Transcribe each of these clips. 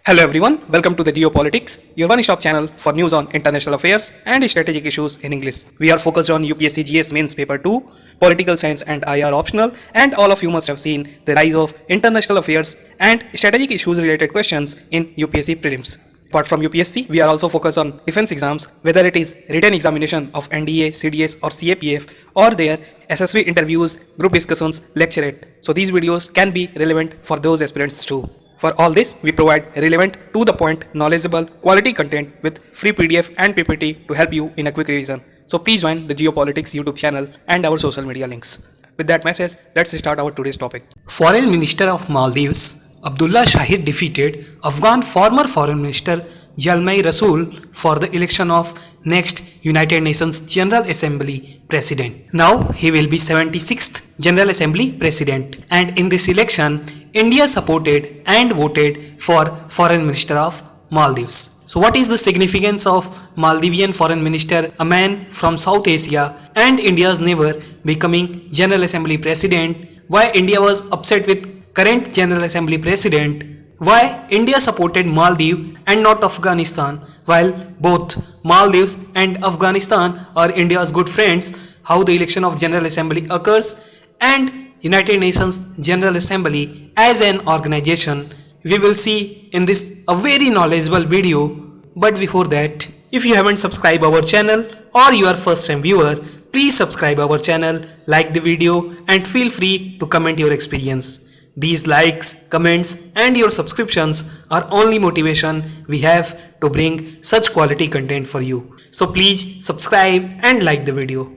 Hello everyone, welcome to the Geopolitics, your one-stop channel for news on international affairs and strategic issues in English. We are focused on UPSC GS Mains Paper 2, Political Science and IR optional, and all of you must have seen the rise of international affairs and strategic issues related questions in UPSC prelims. Apart from UPSC, we are also focused on defense exams, whether it is written examination of NDA, CDS or CAPF or their SSV interviews, group discussions, lecturate. So these videos can be relevant for those aspirants too. For all this, we provide relevant, to the point, knowledgeable, quality content with free PDF and PPT to help you in a quick revision. So please join the Geopolitics YouTube channel and our social media links. With that message, let's start our today's topic. Foreign Minister of Maldives Abdullah Shahid defeated Afghan former Foreign Minister Zalmay Rasool for the election of next United Nations General Assembly President. Now he will be 76th General Assembly President, and in this election India supported and voted for Foreign Minister of Maldives. So what is the significance of Maldivian Foreign Minister, a man from South Asia and India's neighbor, becoming General Assembly President? Why India was upset with current General Assembly President? Why India supported Maldives and not Afghanistan, while both Maldives and Afghanistan are India's good friends? How the election of General Assembly occurs and United Nations General Assembly as an organization, we will see in this a very knowledgeable video. But before that, if you haven't subscribed our channel or you are first time viewer, please subscribe our channel, like the video and feel free to comment your experience. These likes, comments and your subscriptions are only motivation we have to bring such quality content for you. So please subscribe and like the video.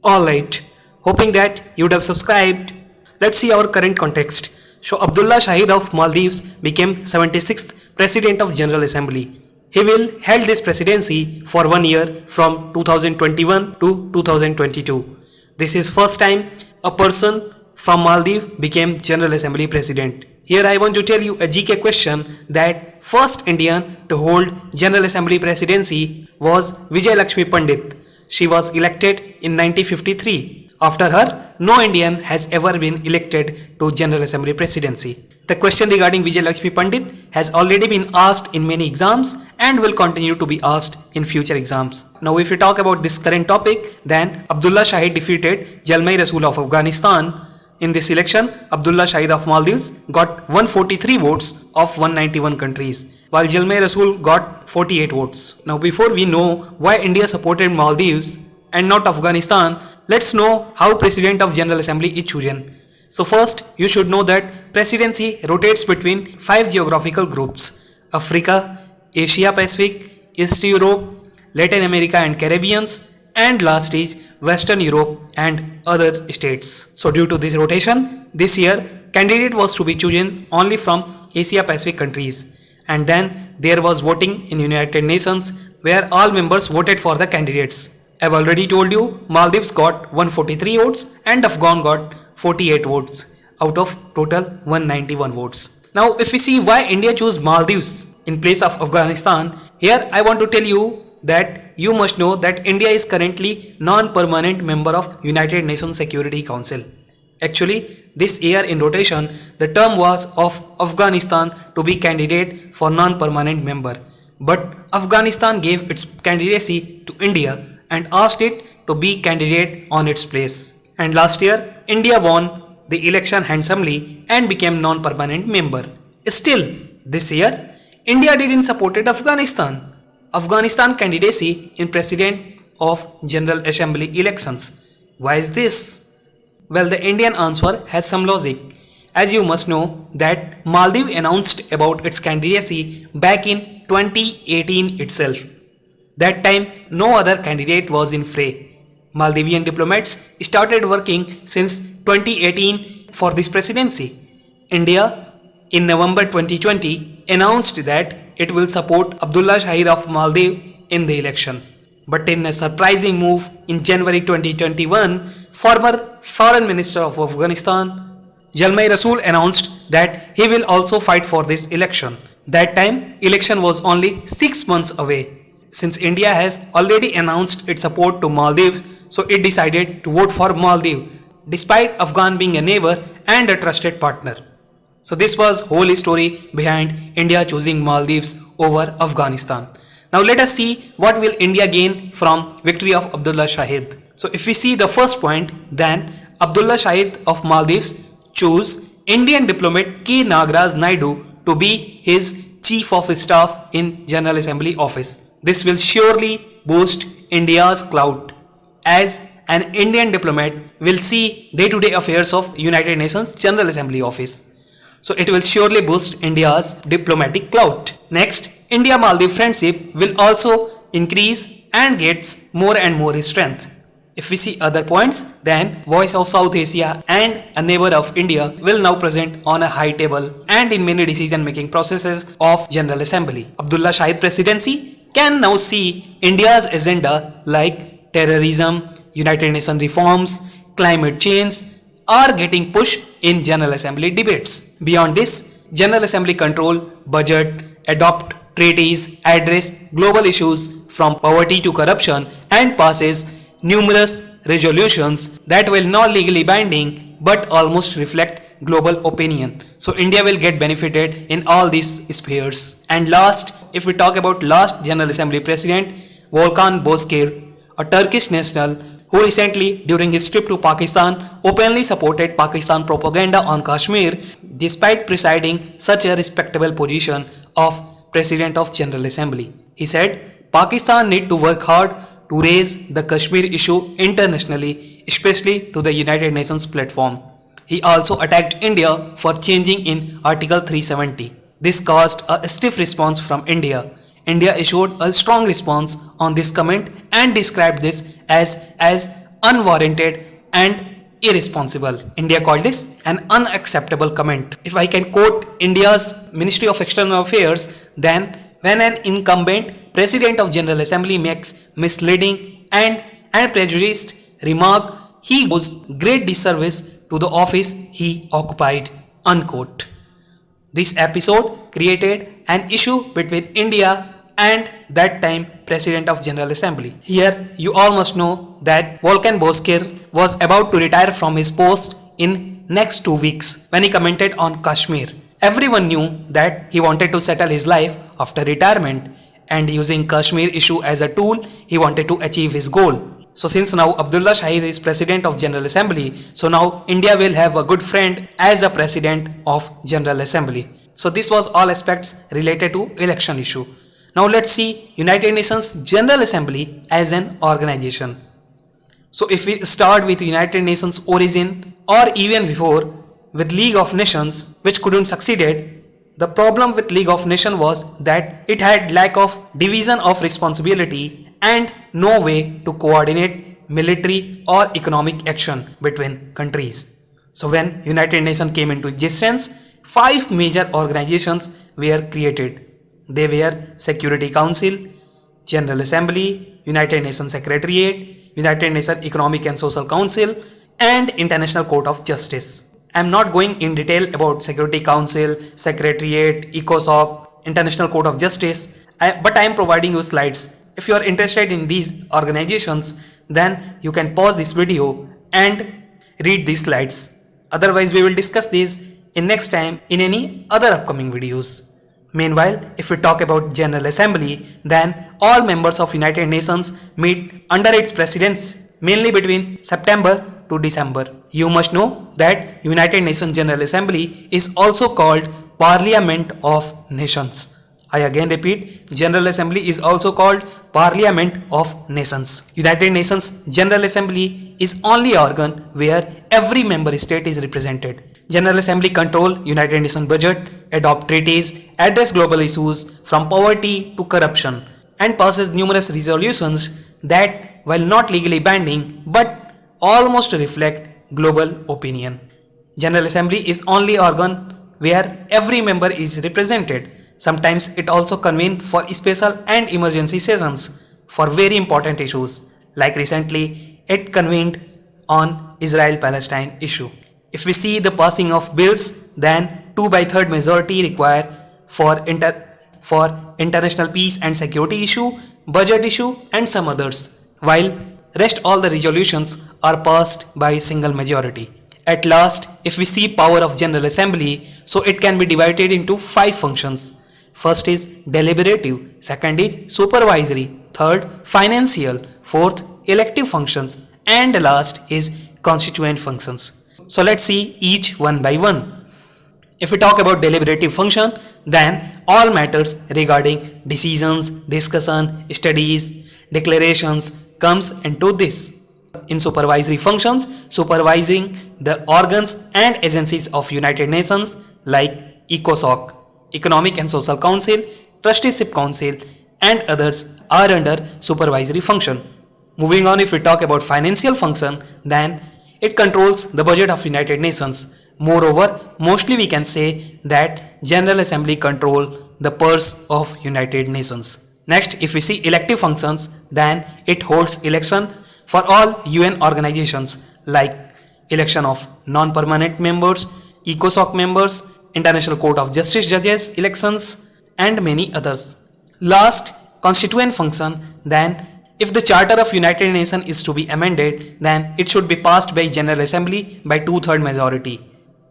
Alright. Hoping that you would have subscribed. Let's see our current context. So Abdullah Shahid of Maldives became 76th President of General Assembly. He will held this presidency for 1 year from 2021 to 2022. This is first time a person from Maldives became General Assembly President. Here I want to tell you a GK question that first Indian to hold General Assembly Presidency was Vijay Lakshmi Pandit. She was elected in 1953. After her, no Indian has ever been elected to General Assembly Presidency. The question regarding Vijay Lakshmi Pandit has already been asked in many exams and will continue to be asked in future exams. Now if we talk about this current topic, then Abdullah Shahid defeated Zalmay Rasool of Afghanistan. In this election, Abdullah Shahid of Maldives got 143 votes of 191 countries, while Zalmay Rasool got 48 votes. Now before we know why India supported Maldives and not Afghanistan, let's know how President of General Assembly is chosen. So first, you should know that presidency rotates between 5 geographical groups: Africa, Asia Pacific, East Europe, Latin America and Caribbean, and last is Western Europe and other states. So due to this rotation, this year candidate was to be chosen only from Asia Pacific countries, and then there was voting in United Nations where all members voted for the candidates. I've already told you Maldives got 143 votes and Afghan got 48 votes out of total 191 votes. Now if we see why India chose Maldives in place of Afghanistan, here I want to tell you that you must know that India is currently non-permanent member of United Nations Security Council. Actually, this year in rotation, the term was of Afghanistan to be candidate for non-permanent member. But Afghanistan gave its candidacy to India and asked it to be candidate on its place. And last year, India won the election handsomely and became non-permanent member. Still, this year, India didn't support Afghanistan. Afghanistan candidacy in President of General Assembly elections. Why is this? Well, the Indian answer has some logic. As you must know that Maldives announced about its candidacy back in 2018 itself. That time, no other candidate was in fray. Maldivian diplomats started working since 2018 for this presidency. India, in November 2020, announced that it will support Abdullah Shahid of Maldives in the election. But in a surprising move in January 2021, former Foreign Minister of Afghanistan, Zalmay Rasool, announced that he will also fight for this election. That time, election was only 6 months away. Since India has already announced its support to Maldives, so it decided to vote for Maldives, despite Afghan being a neighbor and a trusted partner. So this was whole story behind India choosing Maldives over Afghanistan. Now let us see what will India gain from victory of Abdullah Shahid. So if we see the first point, then Abdullah Shahid of Maldives chose Indian diplomat K. Nagaraj Naidu to be his chief of staff in General Assembly office. This will surely boost India's clout, as an Indian diplomat will see day-to-day affairs of United Nations General Assembly office. So it will surely boost India's diplomatic clout. Next, India-Maldives friendship will also increase and gets more and more strength. If we see other points, then Voice of South Asia and a neighbor of India will now present on a high table and in many decision-making processes of General Assembly. Abdullah Shahid presidency can now see India's agenda like terrorism, United Nations reforms, climate change are getting pushed in General Assembly debates. Beyond this, General Assembly control budget, adopt treaties, address global issues from poverty to corruption, and passes numerous resolutions that will not legally binding but almost reflect global opinion. So India will get benefited in all these spheres. And last, if we talk about last General Assembly President, Volkan Bozkır, a Turkish national who recently during his trip to Pakistan openly supported Pakistan propaganda on Kashmir despite presiding such a respectable position of President of General Assembly. He said Pakistan need to work hard to raise the Kashmir issue internationally, especially to the United Nations platform. He also attacked India for changing in Article 370. This caused a stiff response from India. India issued a strong response on this comment and described this as unwarranted and irresponsible. India called this an unacceptable comment. If I can quote India's Ministry of External Affairs, then when an incumbent President of General Assembly makes misleading and prejudiced remark, he does great disservice to the office he occupied. Unquote. This episode created an issue between India and that time President of General Assembly. Here you all must know that Volkan Bozkır was about to retire from his post in next 2 weeks when he commented on Kashmir. Everyone knew that he wanted to settle his life after retirement, and using Kashmir issue as a tool, he wanted to achieve his goal. So since now Abdullah Shahid is President of General Assembly, so now India will have a good friend as a President of General Assembly. So this was all aspects related to election issue. Now let's see United Nations General Assembly as an organization. So if we start with United Nations origin or even before with League of Nations, which couldn't succeeded, the problem with League of Nations was that it had lack of division of responsibility and no way to coordinate military or economic action between countries. So when United Nations came into existence, 5 major organizations were created. They were Security Council, General Assembly, United Nations Secretariat, United Nations Economic and Social Council, and International Court of Justice. I am not going in detail about Security Council, Secretariat, ECOSOC, International Court of Justice, but I am providing you slides. If you are interested in these organizations, then you can pause this video and read these slides. Otherwise, we will discuss these in next time in any other upcoming videos. Meanwhile, if we talk about General Assembly, then all members of United Nations meet under its presidency mainly between September to December. You must know that United Nations General Assembly is also called Parliament of Nations. I again repeat, General Assembly is also called Parliament of Nations. United Nations General Assembly is only organ where every member state is represented. General Assembly control United Nations budget, adopt treaties, address global issues from poverty to corruption, and passes numerous resolutions that, while not legally binding, but almost reflect global opinion. General Assembly is only organ where every member is represented. Sometimes it also convenes for special and emergency sessions for very important issues, like recently it convened on Israel-Palestine issue. If we see the passing of bills, then 2/3 majority required for international peace and security issue, budget issue, and some others, while rest all the resolutions are passed by single majority. At last, if we see power of General Assembly, so it can be divided into 5 functions. First is deliberative, second is supervisory, third financial, fourth elective functions, and last is constituent functions. So let's see each one by one. If we talk about deliberative function, then all matters regarding decisions, discussion, studies, declarations comes into this. In supervisory functions, supervising the organs and agencies of United Nations like ECOSOC, Economic and Social Council, Trusteeship Council, and others are under supervisory function. Moving on, if we talk about financial function, then it controls the budget of United Nations. Moreover, mostly we can say that General Assembly control the purse of United Nations. Next, if we see elective functions, then it holds election for all UN organizations like election of non-permanent members, ECOSOC members, International Court of Justice judges elections, and many others. Last, constituent function, then if the Charter of United Nations is to be amended, then it should be passed by General Assembly by 2/3 majority.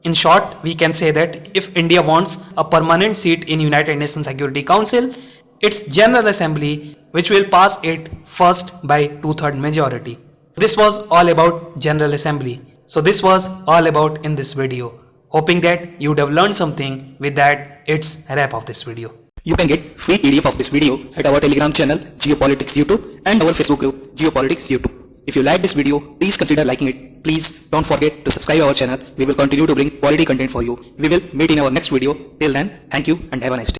In short, we can say that if India wants a permanent seat in United Nations Security Council, it's General Assembly which will pass it first by 2/3 majority. This was all about General Assembly. So this was all about in this video. Hoping that you would have learned something. With that, it's a wrap of this video. You can get free PDF of this video at our Telegram channel Geopolitics YouTube and our Facebook group Geopolitics YouTube. If you like this video, please consider liking it. Please don't forget to subscribe our channel. We will continue to bring quality content for you. We will meet in our next video. Till then, thank you and have a nice day.